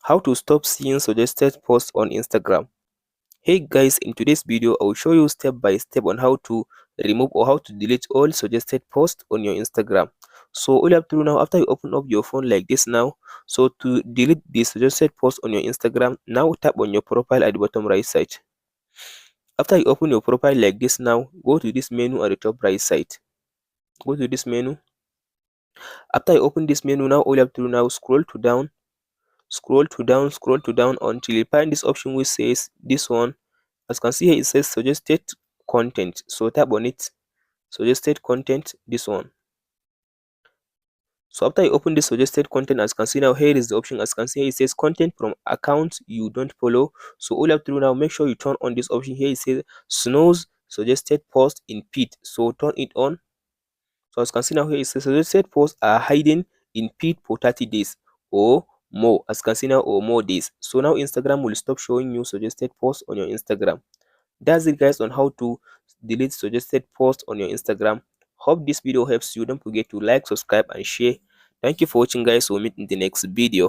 How to stop seeing suggested posts on Instagram. Hey guys, in today's video I will show you step by step on how to remove or how to delete all suggested posts on your Instagram. So all you have to do now, after you open up your phone like this now, so to delete the suggested post on your Instagram, now tap on your profile at the bottom right side. After you open your profile like this now, go to this menu at the top right side. Go to this menu. After you open this menu now, all you have to do now, scroll to down until you find this option which says this one. As you can see here, it says suggested content, so tap on it. Suggested content, this one. So after you open this suggested content, as you can see now, here is the option. As you can see here, it says content from accounts you don't follow. So all you have to do now, make sure you turn on this option here. It says snooze suggested post in feed, so turn it on. So as you can see now, here it says suggested posts are hidden in feed for 30 days or more. As you can see now, or more days. So now Instagram will stop showing you suggested posts on your Instagram. That's it guys on how to delete suggested posts on your Instagram. Hope this video helps you. Don't forget to like, subscribe and share. Thank you for watching guys. We'll meet in the next video.